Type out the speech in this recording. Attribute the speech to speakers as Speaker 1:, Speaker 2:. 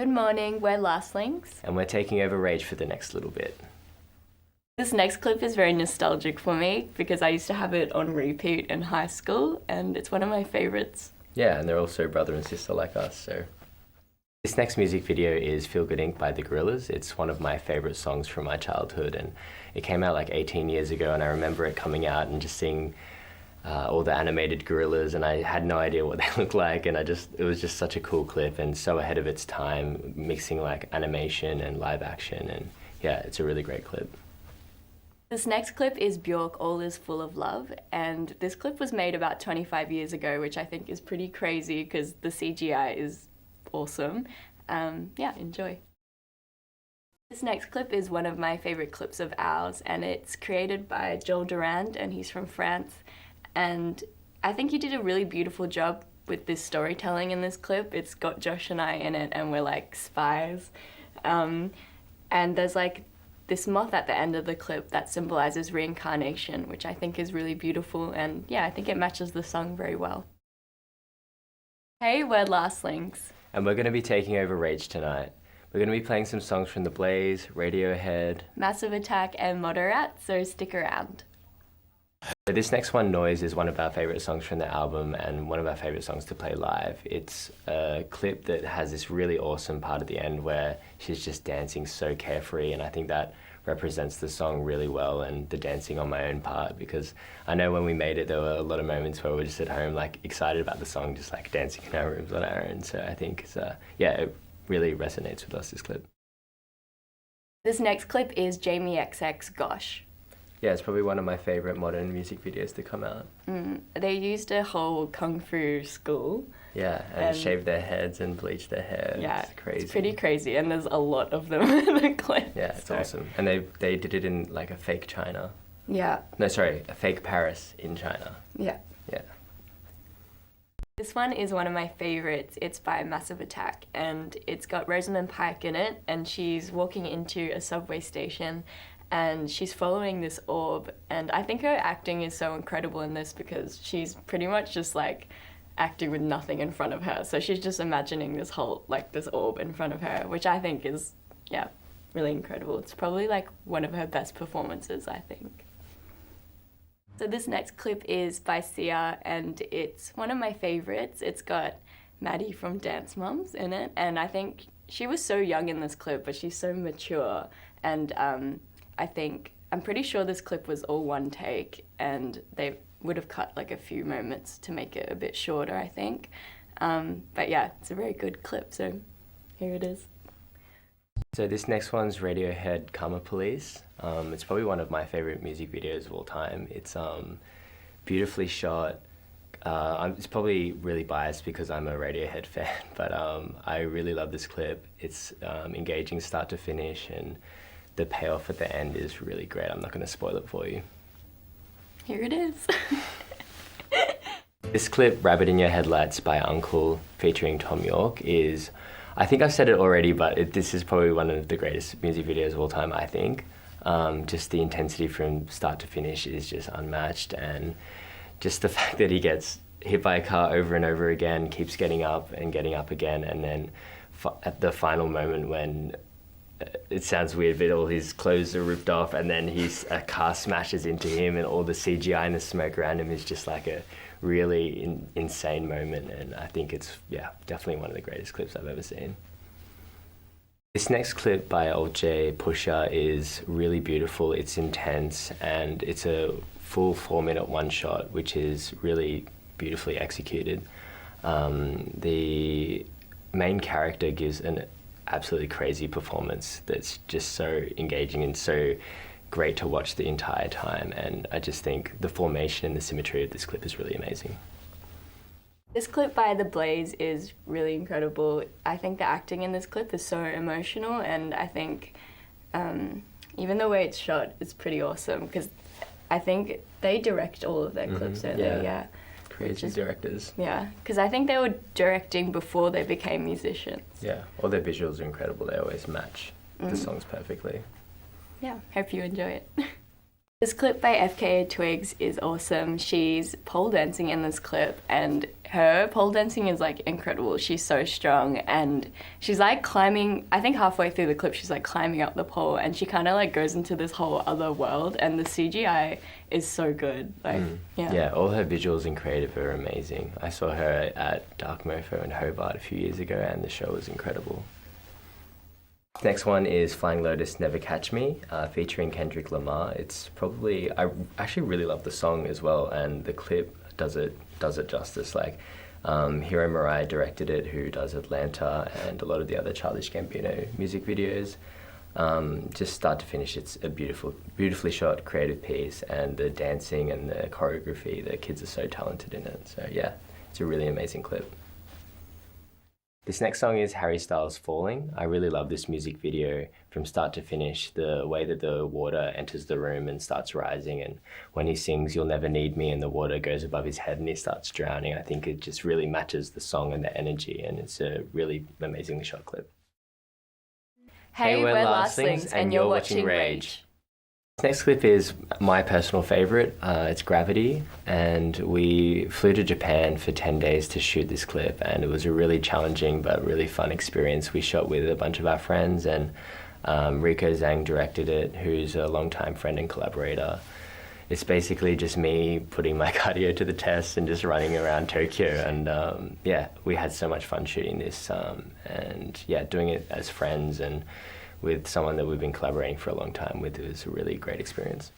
Speaker 1: Good morning, we're Lastlings.
Speaker 2: And we're taking over Rage for the next little bit.
Speaker 1: This next clip is very nostalgic for me because I used to have it on repeat in high school and it's one of my favourites.
Speaker 2: Yeah, and they're also brother and sister like us, so. This next music video is Feelgood Inc by the Gorillaz. It's one of my favourite songs from my childhood, and it came out like 18 years ago, and I remember it coming out and just seeing all the animated gorillas, and I had no idea what they looked like, and it was just such a cool clip and so ahead of its time, mixing like animation and live action, and yeah, it's a really great clip.
Speaker 1: This next clip is Bjork, All Is Full of Love, and this clip was made about 25 years ago, which I think is pretty crazy because the CGI is awesome. Yeah, enjoy. This next clip is one of my favourite clips of ours, and it's created by Joel Durand, and he's from France. And I think he did a really beautiful job with this storytelling in this clip. It's got Josh and I in it, and we're like spies. And there's like this moth at the end of the clip that symbolises reincarnation, which I think is really beautiful, and yeah, I think it matches the song very well. Hey, we're Lastlings.
Speaker 2: And we're going to be taking over Rage tonight. We're going to be playing some songs from The Blaze, Radiohead,
Speaker 1: Massive Attack and Moderat, so stick around.
Speaker 2: This next one, Noise, is one of our favourite songs from the album and one of our favourite songs to play live. It's a clip that has this really awesome part at the end where she's just dancing so carefree, and I think that represents the song really well, and the dancing on my own part, because I know when we made it there were a lot of moments where we were just at home like excited about the song, just like dancing in our rooms on our own. So I think it's, yeah, it really resonates with us, this clip.
Speaker 1: This next clip is Jamie XX Gosh.
Speaker 2: Yeah, it's probably one of my favourite modern music videos to come out.
Speaker 1: They used a whole kung fu school.
Speaker 2: Yeah, and shaved their heads and bleached their hair.
Speaker 1: Yeah,
Speaker 2: it's crazy.
Speaker 1: It's pretty crazy, and there's a lot of them in the clip.
Speaker 2: Yeah, it's awesome. And they did it in like a fake China.
Speaker 1: Yeah.
Speaker 2: No, sorry, a fake Paris in China.
Speaker 1: Yeah.
Speaker 2: Yeah.
Speaker 1: This one is one of my favourites. It's by Massive Attack, and it's got Rosamund Pike in it, and she's walking into a subway station and she's following this orb, and I think her acting is so incredible in this because she's pretty much just like acting with nothing in front of her. So she's just imagining this whole, like this orb in front of her, which I think is, yeah, really incredible. It's probably like one of her best performances, I think. So this next clip is by Sia, and it's one of my favourites. It's got Maddie from Dance Moms in it, and I think she was so young in this clip, but she's so mature, and I'm pretty sure this clip was all one take, and they would have cut like a few moments to make it a bit shorter, I think. But yeah, it's a very good clip, so here it is.
Speaker 2: So this next one's Radiohead, Karma Police. It's probably one of my favourite music videos of all time. It's beautifully shot. It's probably really biased because I'm a Radiohead fan, but I really love this clip. It's engaging start to finish, and the payoff at the end is really great. I'm not going to spoil it for you.
Speaker 1: Here it is.
Speaker 2: This clip, Rabbit in Your Headlights by Unkle featuring Tom York, is, I think I've said it already, but this is probably one of the greatest music videos of all time, I think. Just the intensity from start to finish is just unmatched, and just the fact that he gets hit by a car over and over again, keeps getting up and getting up again, and then at the final moment when it sounds weird, but all his clothes are ripped off, and then a car smashes into him, and all the CGI and the smoke around him is just like a really insane moment, and I think it's, yeah, definitely one of the greatest clips I've ever seen. This next clip by Alt J Pusha is really beautiful. It's intense, and it's a full 4-minute one shot, which is really beautifully executed. The main character gives an absolutely crazy performance that's just so engaging and so great to watch the entire time, and I just think the formation and the symmetry of this clip is really amazing.
Speaker 1: This clip by The Blaze is really incredible. I think the acting in this clip is so emotional, and I think even the way it's shot is pretty awesome, because I think they direct all of their clips, don't they? Yeah.
Speaker 2: Creative directors.
Speaker 1: Yeah, because I think they were directing before they became musicians.
Speaker 2: Yeah, all their visuals are incredible. They always match the songs perfectly.
Speaker 1: Yeah, hope you enjoy it. This clip by FKA Twigs is awesome. She's pole dancing in this clip, and her pole dancing is like incredible. She's so strong, and she's like climbing, I think halfway through the clip she's like climbing up the pole, and she kind of like goes into this whole other world, and the CGI is so good. Like
Speaker 2: Yeah, all her visuals and creative are amazing. I saw her at Dark Mofo in Hobart a few years ago, and the show was incredible. Next one is Flying Lotus Never Catch Me, featuring Kendrick Lamar. It's probably, I actually really love the song as well, and the clip does it justice. Like, Hiro Murai directed it, who does Atlanta and a lot of the other Childish Gambino music videos. Just start to finish, it's a beautifully shot, creative piece, and the dancing and the choreography, the kids are so talented in it. So yeah, it's a really amazing clip. This next song is Harry Styles' Falling. I really love this music video from start to finish, the way that the water enters the room and starts rising, and when he sings You'll Never Need Me and the water goes above his head and he starts drowning, I think it just really matches the song and the energy, and it's a really amazingly shot clip.
Speaker 1: Hey, we're Lastlings and you're watching Rage.
Speaker 2: This next clip is my personal favourite. It's Gravity, and we flew to Japan for 10 days to shoot this clip, and it was a really challenging but really fun experience. We shot with a bunch of our friends, and Rico Zhang directed it, who's a longtime friend and collaborator. It's basically just me putting my cardio to the test and just running around Tokyo, and yeah, we had so much fun shooting this, and yeah, doing it as friends and with someone that we've been collaborating for a long time with. It was a really great experience.